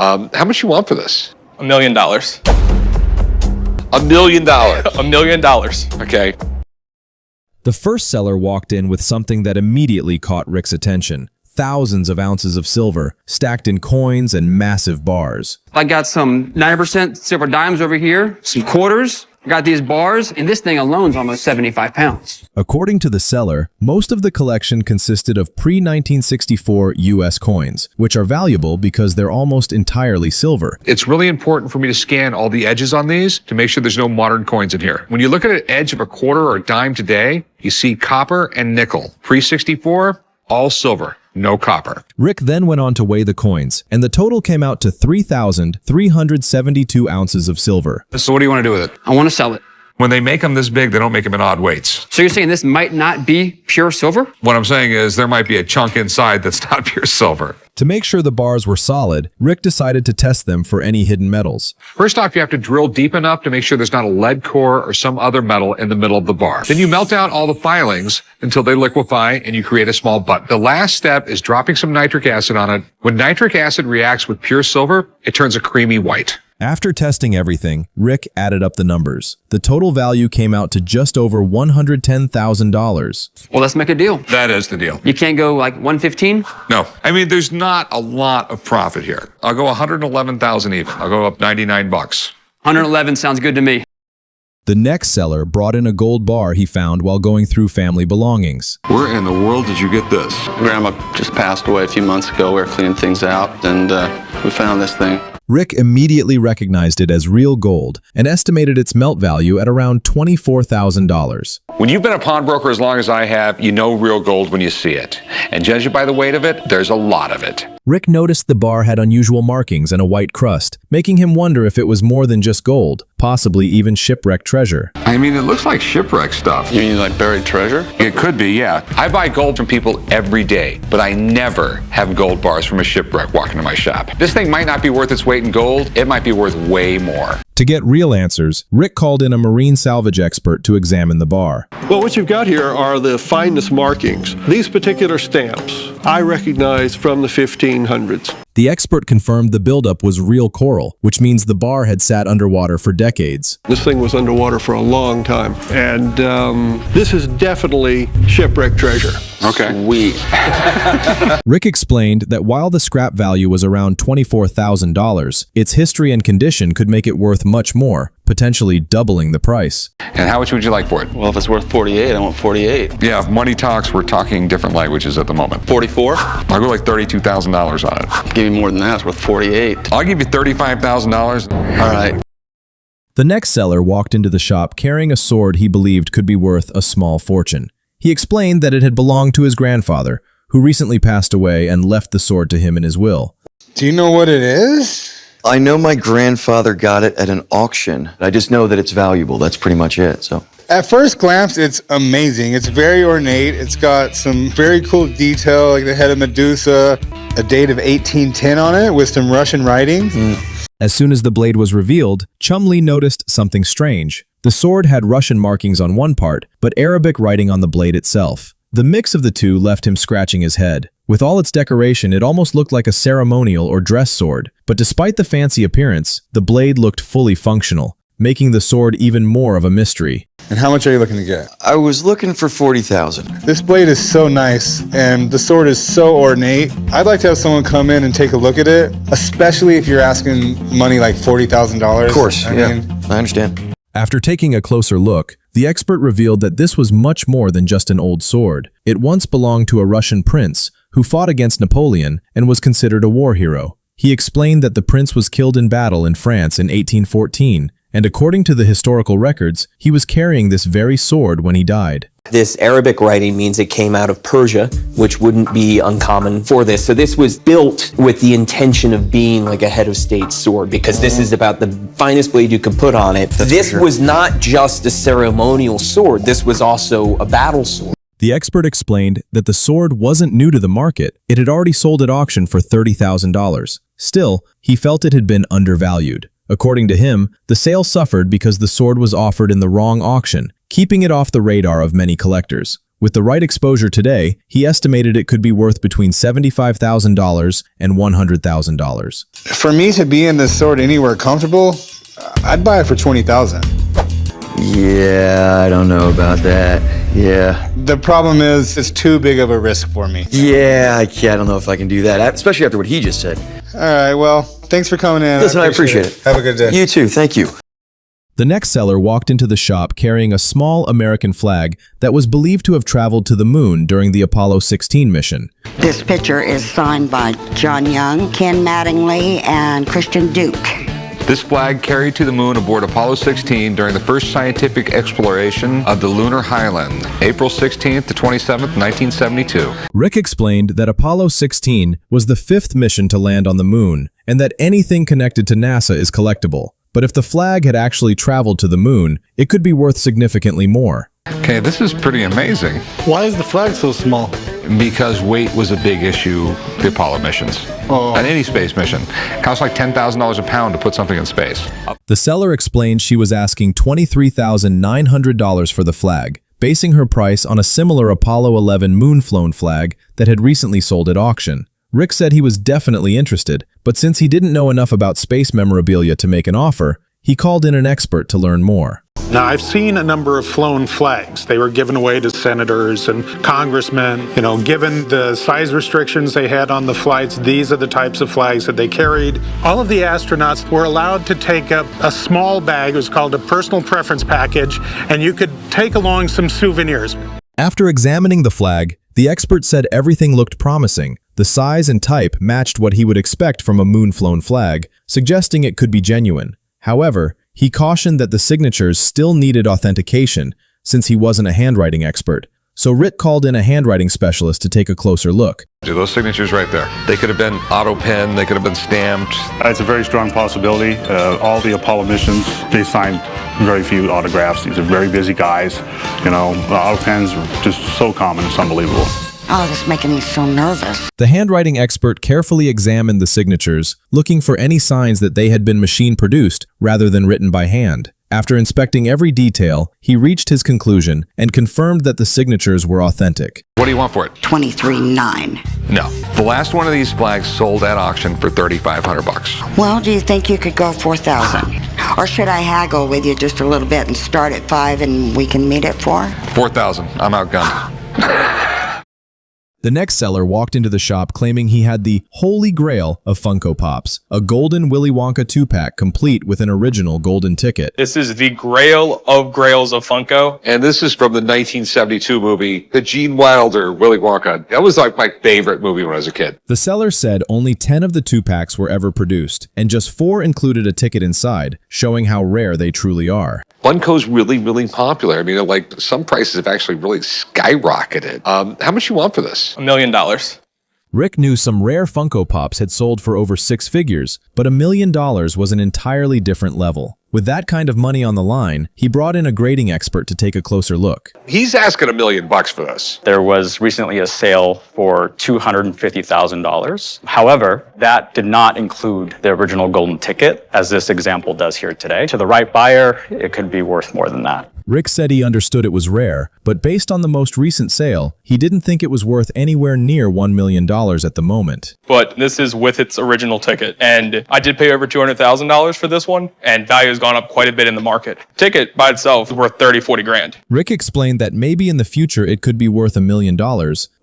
How much you want for this? $1 million. $1 million. $1 million. Okay. The first seller walked in with something that immediately caught Rick's attention. Thousands of ounces of silver, stacked in coins and massive bars. I got some 90% silver dimes over here, some quarters. I got these bars, and this thing alone is almost 75 pounds. According to the seller, most of the collection consisted of pre-1964 U.S. coins, which are valuable because they're almost entirely silver. It's really important for me to scan all the edges on these to make sure there's no modern coins in here. When you look at an edge of a quarter or a dime today, you see copper and nickel. Pre-64, all silver. No copper. Rick then went on to weigh the coins, and the total came out to 3,372 ounces of silver. So what do you want to do with it? I want to sell it. When they make them this big, they don't make them in odd weights. So you're saying this might not be pure silver? What I'm saying is there might be a chunk inside that's not pure silver. To make sure the bars were solid, Rick decided to test them for any hidden metals. First off, you have to drill deep enough to make sure there's not a lead core or some other metal in the middle of the bar. Then you melt down all the filings until they liquefy and you create a small butt. The last step is dropping some nitric acid on it. When nitric acid reacts with pure silver, it turns a creamy white. After testing everything, Rick added up the numbers. The total value came out to just over $110,000. Well, let's make a deal. That is the deal. You can't go like 115? No. I mean, there's not a lot of profit here. I'll go 111,000 even. I'll go up 99 bucks. 111 sounds good to me. The next seller brought in a gold bar he found while going through family belongings. Where in the world did you get this? Grandma just passed away a few months ago. We were cleaning things out, and we found this thing. Rick immediately recognized it as real gold and estimated its melt value at around $24,000. When you've been a pawnbroker as long as I have, you know real gold when you see it. And judging by the weight of it, there's a lot of it. Rick noticed the bar had unusual markings and a white crust, making him wonder if it was more than just gold, possibly even shipwreck treasure. I mean, it looks like shipwreck stuff. You mean like buried treasure? It could be, yeah. I buy gold from people every day, but I never have gold bars from a shipwreck walking to my shop. This thing might not be worth its weight in gold. It might be worth way more. To get real answers, Rick called in a marine salvage expert to examine the bar. Well, what you've got here are the finest markings. These particular stamps I recognize from the 1500s. The expert confirmed the buildup was real coral, which means the bar had sat underwater for decades. This thing was underwater for a long time, and this is definitely shipwreck treasure. Okay. Sweet. Rick explained that while the scrap value was around $24,000, its history and condition could make it worth much more, potentially doubling the price. And how much would you like for it? Well, if it's worth 48, I want 48. Yeah, if money talks, we're talking different languages at the moment. 44? I'll go like $32,000 on it. Give me more than that. It's worth 48. I'll give you $35,000. All right. The next seller walked into the shop carrying a sword he believed could be worth a small fortune. He explained that it had belonged to his grandfather, who recently passed away and left the sword to him in his will. Do you know what it is? I know my grandfather got it at an auction. I just know that it's valuable. That's pretty much it. So, At first glance, it's amazing. It's very ornate. It's got some very cool detail, like the head of Medusa, a date of 1810 on it with some Russian writings. As soon as the blade was revealed, Chumley noticed something strange. The sword had Russian markings on one part, but Arabic writing on the blade itself. The mix of the two left him scratching his head. With all its decoration, it almost looked like a ceremonial or dress sword. But despite the fancy appearance, the blade looked fully functional, making the sword even more of a mystery. And how much are you looking to get? I was looking for 40,000. This blade is so nice, and the sword is so ornate. I'd like to have someone come in and take a look at it, especially if you're asking money like $40,000. Of course, I understand. After taking a closer look, the expert revealed that this was much more than just an old sword. It once belonged to a Russian prince who fought against Napoleon and was considered a war hero. He explained that the prince was killed in battle in France in 1814, and according to the historical records, he was carrying this very sword when he died. This Arabic writing means it came out of Persia, which wouldn't be uncommon for this. So this was built with the intention of being like a head of state sword, because this is about the finest blade you could put on it. This was not just a ceremonial sword. This was also a battle sword. The expert explained that the sword wasn't new to the market. It had already sold at auction for $30,000. Still, he felt it had been undervalued. According to him, the sale suffered because the sword was offered in the wrong auction, keeping it off the radar of many collectors. With the right exposure today, he estimated it could be worth between $75,000 and $100,000. For me to be in this sword anywhere comfortable, I'd buy it for $20,000. Yeah, I don't know about that. Yeah. The problem is, it's too big of a risk for me. Yeah, I don't know if I can do that, especially after what he just said. All right, well, thanks for coming in. Listen, I appreciate it. Have a good day. You too, thank you. The next seller walked into the shop carrying a small American flag that was believed to have traveled to the moon during the Apollo 16 mission. This picture is signed by John Young, Ken Mattingly, and Christian Duke. This flag carried to the moon aboard Apollo 16 during the first scientific exploration of the lunar highland, April 16th to 27th, 1972. Rick explained that Apollo 16 was the 5th mission to land on the moon, and that anything connected to NASA is collectible. But if the flag had actually traveled to the moon, it could be worth significantly more. Okay, this is pretty amazing. Why is the flag so small? Because weight was a big issue the Apollo missions. On any space mission. It costs like $10,000 a pound to put something in space. The seller explained she was asking $23,900 for the flag, basing her price on a similar Apollo 11 moonflown flag that had recently sold at auction. Rick said he was definitely interested, but since he didn't know enough about space memorabilia to make an offer, he called in an expert to learn more. Now, I've seen a number of flown flags. They were given away to senators and congressmen. You know, given the size restrictions they had on the flights, these are the types of flags that they carried. All of the astronauts were allowed to take up a small bag. It was called a personal preference package, and you could take along some souvenirs. After examining the flag, the expert said everything looked promising. The size and type matched what he would expect from a moonflown flag, suggesting it could be genuine. However, he cautioned that the signatures still needed authentication, since he wasn't a handwriting expert. So Rick called in a handwriting specialist to take a closer look. Those signatures right there. They could have been auto-pen, they could have been stamped. It's a very strong possibility. All the Apollo missions, they signed very few autographs. These are very busy guys. You know, auto pens are just so common, it's unbelievable. Oh, this is making me so nervous. The handwriting expert carefully examined the signatures, looking for any signs that they had been machine-produced rather than written by hand. After inspecting every detail, he reached his conclusion and confirmed that the signatures were authentic. What do you want for it? $23,900. No. The last one of these flags sold at auction for $3,500. Well, do you think you could go $4,000? Or should I haggle with you just a little bit and start at $5,000 and we can meet at $4,000? $4,000. I'm outgunned. The next seller walked into the shop claiming he had the holy grail of Funko Pops, a golden Willy Wonka 2-pack complete with an original golden ticket. This is the grail of grails of Funko. And this is from the 1972 movie, the Gene Wilder Willy Wonka. That was like my favorite movie when I was a kid. The seller said only 10 of the 2-packs were ever produced, and just 4 included a ticket inside, showing how rare they truly are. Funko's really, really popular. I mean, like some prices have actually really skyrocketed. How much you want for this? $1 million. Rick knew some rare Funko Pops had sold for over 6 figures, but $1 million was an entirely different level. With that kind of money on the line, he brought in a grading expert to take a closer look. He's asking $1 million for this. There was recently a sale for $250,000. However, that did not include the original golden ticket, as this example does here today. To the right buyer, it could be worth more than that. Rick said he understood it was rare, but based on the most recent sale, he didn't think it was worth anywhere near $1 million at the moment. But this is with its original ticket. And I did pay over $200,000 for this one, and value has gone up quite a bit in the market. Ticket by itself is worth 30, 40 grand. Rick explained that maybe in the future it could be worth $1 million,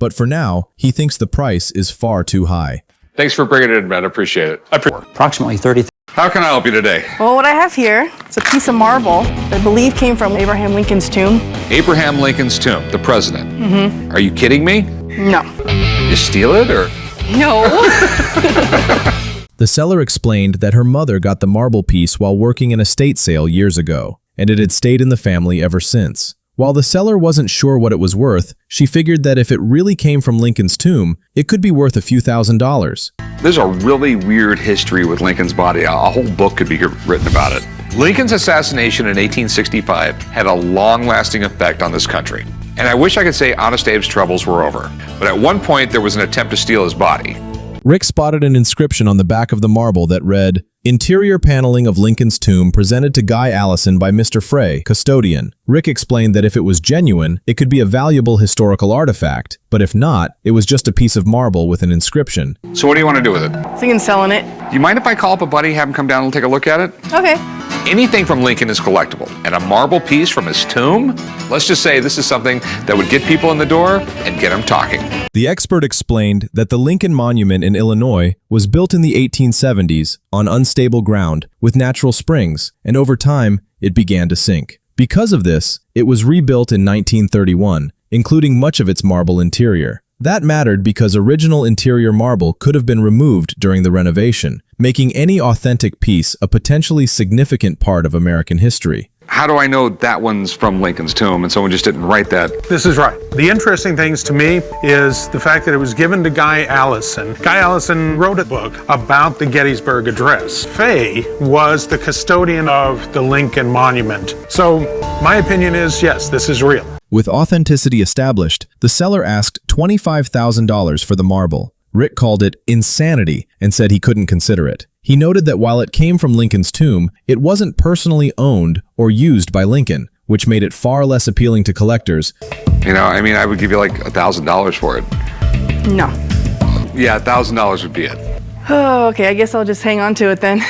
but for now, he thinks the price is far too high. Thanks for bringing it in, man. I appreciate it. Approximately 30. How can I help you today? Well, what I have here is a piece of marble that I believe came from Abraham Lincoln's tomb. Abraham Lincoln's tomb, the president. Mm-hmm. Are you kidding me? No. You steal it, or? No. The seller explained that her mother got the marble piece while working an estate sale years ago, and it had stayed in the family ever since. While the seller wasn't sure what it was worth, she figured that if it really came from Lincoln's tomb, it could be worth a few $1,000s. There's a really weird history with Lincoln's body. A whole book could be written about it. Lincoln's assassination in 1865 had a long-lasting effect on this country. And I wish I could say Honest Abe's troubles were over. But at one point, there was an attempt to steal his body. Rick spotted an inscription on the back of the marble that read, "Interior paneling of Lincoln's tomb presented to Guy Allison by Mr. Frey, custodian." Rick explained that if it was genuine, it could be a valuable historical artifact, but if not, it was just a piece of marble with an inscription. So what do you want to do with it? Thinking of selling it. Do you mind if I call up a buddy, have him come down and take a look at it? Okay. Anything from Lincoln is collectible, and a marble piece from his tomb? Let's just say this is something that would get people in the door and get them talking. The expert explained that the Lincoln Monument in Illinois was built in the 1870s on unstable ground with natural springs, and over time, it began to sink. Because of this, it was rebuilt in 1931, including much of its marble interior. That mattered because original interior marble could have been removed during the renovation, making any authentic piece a potentially significant part of American history. How do I know that one's from Lincoln's tomb and someone just didn't write that? This is right. The interesting things to me is the fact that it was given to Guy Allison. Guy Allison wrote a book about the Gettysburg Address. Fay was the custodian of the Lincoln Monument. So my opinion is, yes, this is real. With authenticity established, the seller asked $25,000 for the marble. Rick called it insanity and said he couldn't consider it. He noted that while it came from Lincoln's tomb, it wasn't personally owned or used by Lincoln, which made it far less appealing to collectors. You know, I mean, I would give you like $1,000 for it. No. Yeah, $1,000 would be it. Oh, okay, I guess I'll just hang on to it then.